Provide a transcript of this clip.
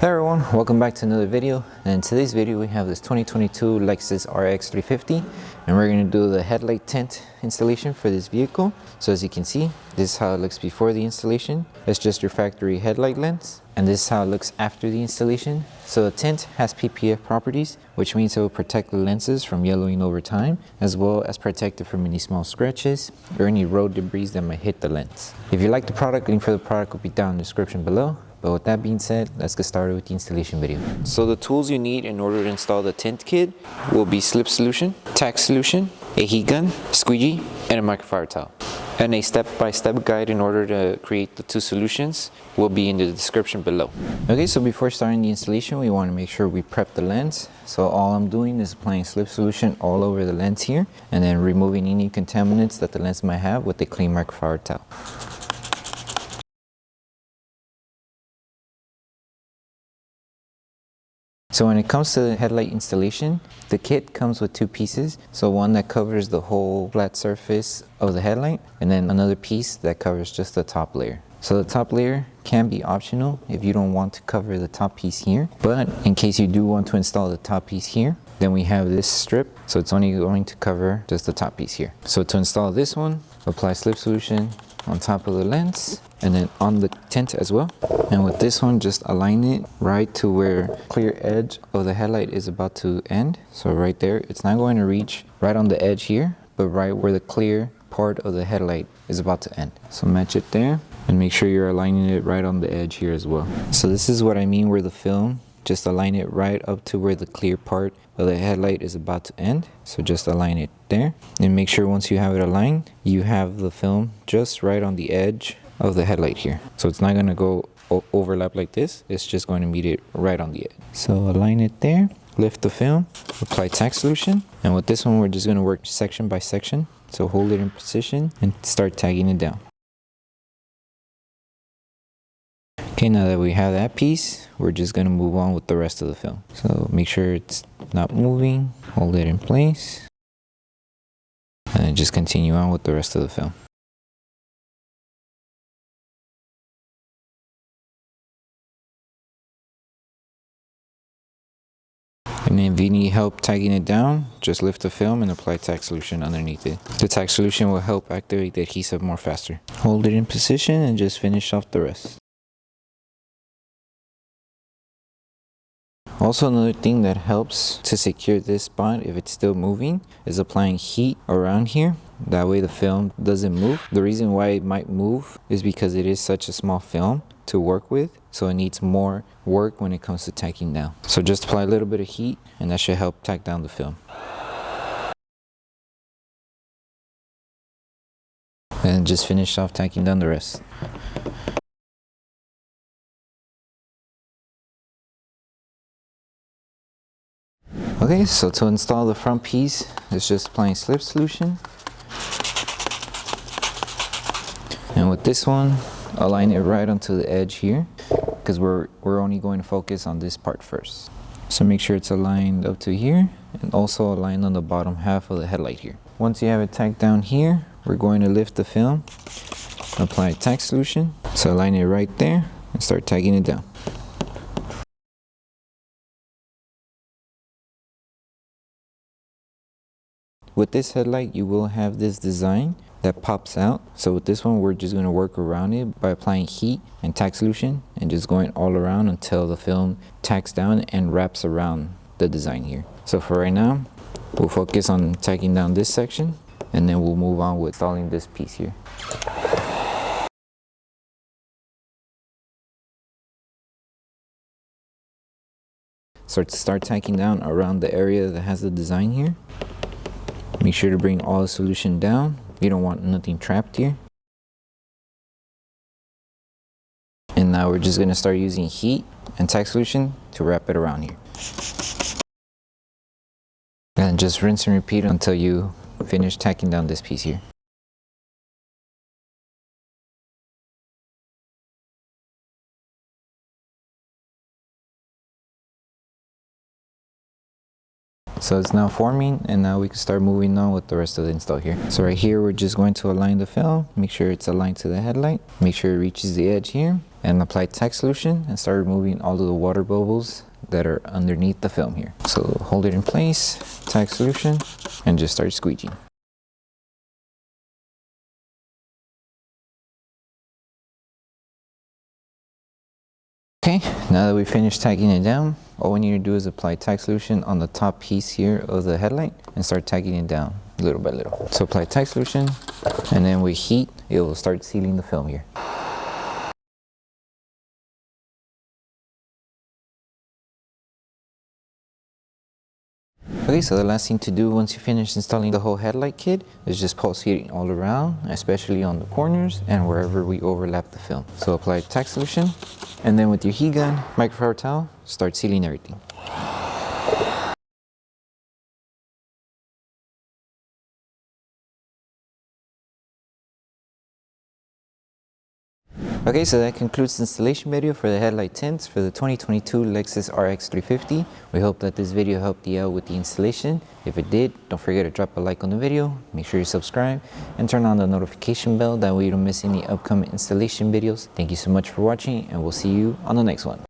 Hey everyone, welcome back to another video. And in today's video we have this 2022 Lexus RX 350 and we're going to do the headlight tint installation for this vehicle. So as you can see, this is how it looks before the installation. It's just your factory headlight lens, and this is how it looks after the installation. So the tint has PPF properties, which means it will protect the lenses from yellowing over time, as well as protect it from any small scratches or any road debris that might hit the lens. If you like the product, link for the product will be down in the description below. But with that being said, let's get started with the installation video. So the tools you need in order to install the tint kit will be Slip Solution, Tack Solution, a heat gun, squeegee, and a microfiber towel. And a step-by-step guide in order to create the two solutions will be in the description below. Okay, so before starting the installation, we want to make sure we prep the lens. So all I'm doing is applying Slip Solution all over the lens here, and then removing any contaminants that the lens might have with a clean microfiber towel. So when it comes to the headlight installation, the kit comes with two pieces. So one that covers the whole flat surface of the headlight, and then another piece that covers just the top layer. So the top layer can be optional if you don't want to cover the top piece here. But in case you do want to install the top piece here, then we have this strip. So it's only going to cover just the top piece here. So to install this one, apply Slip Solution on top of the lens and then on the tint as well. And with this one, just align it right to where clear edge of the headlight is about to end. So right there, it's not going to reach right on the edge here, but right where the clear part of the headlight is about to end. So match it there and make sure you're aligning it right on the edge here as well. So this is what I mean where the film, just align it right up to where the clear part of the headlight is about to end. So just align it there and make sure once you have it aligned, you have the film just right on the edge of the headlight here. So it's not going to go overlap like this, it's just going to meet it right on the edge. So align it there, lift the film, apply Tack Solution, and with this one we're just going to work section by section. So hold it in position and start tagging it down. Okay, now that we have that piece, we're just going to move on with the rest of the film. So make sure it's not moving, hold it in place, and then just continue on with the rest of the film. And then if you need help tagging it down, just lift the film and apply Tack Solution underneath it. The Tack Solution will help activate the adhesive more faster. Hold it in position and just finish off the rest. Also, another thing that helps to secure this spot if it's still moving is applying heat around here. That way the film doesn't move. The reason why it might move is because it is such a small film to work with, so it needs more work when it comes to tacking down. So just apply a little bit of heat and that should help tack down the film. And just finish off tacking down the rest. Okay, so to install the front piece, it's just applying Slip Solution. And with this one, align it right onto the edge here, because we're only going to focus on this part first. So make sure it's aligned up to here, and also aligned on the bottom half of the headlight here. Once you have it tacked down here, we're going to lift the film, apply Tack Solution. So align it right there, and start tagging it down. With this headlight, you will have this design that pops out. So with this one, we're just going to work around it by applying heat and Tack Solution and just going all around until the film tacks down and wraps around the design here. So for right now, we'll focus on tacking down this section and then we'll move on with installing this piece here. So to start tacking down around the area that has the design here, make sure to bring all the solution down. You don't want nothing trapped here. And now we're just going to start using heat and Tack Solution to wrap it around here. And just rinse and repeat until you finish tacking down this piece here. So it's now forming, and now we can start moving on with the rest of the install here. So right here, we're just going to align the film, make sure it's aligned to the headlight, make sure it reaches the edge here, and apply tack solution and start removing all of the water bubbles that are underneath the film here. So hold it in place, tack solution, and just start squeegeeing. Okay, now that we finished tacking it down, all we need to do is apply tack solution on the top piece here of the headlight and start tacking it down little by little. So apply tack solution, and then with heat, it will start sealing the film here. Okay, so the last thing to do once you finish installing the whole headlight kit is just pulse heating all around, especially on the corners and wherever we overlap the film. So apply tack solution, and then with your heat gun, microfiber towel, start sealing everything. Okay, so that concludes the installation video for the headlight tints for the 2022 Lexus RX 350. We hope that this video helped you out with the installation. If it did, don't forget to drop a like on the video, make sure you subscribe, and turn on the notification bell, that way you don't miss any upcoming installation videos. Thank you so much for watching, and we'll see you on the next one.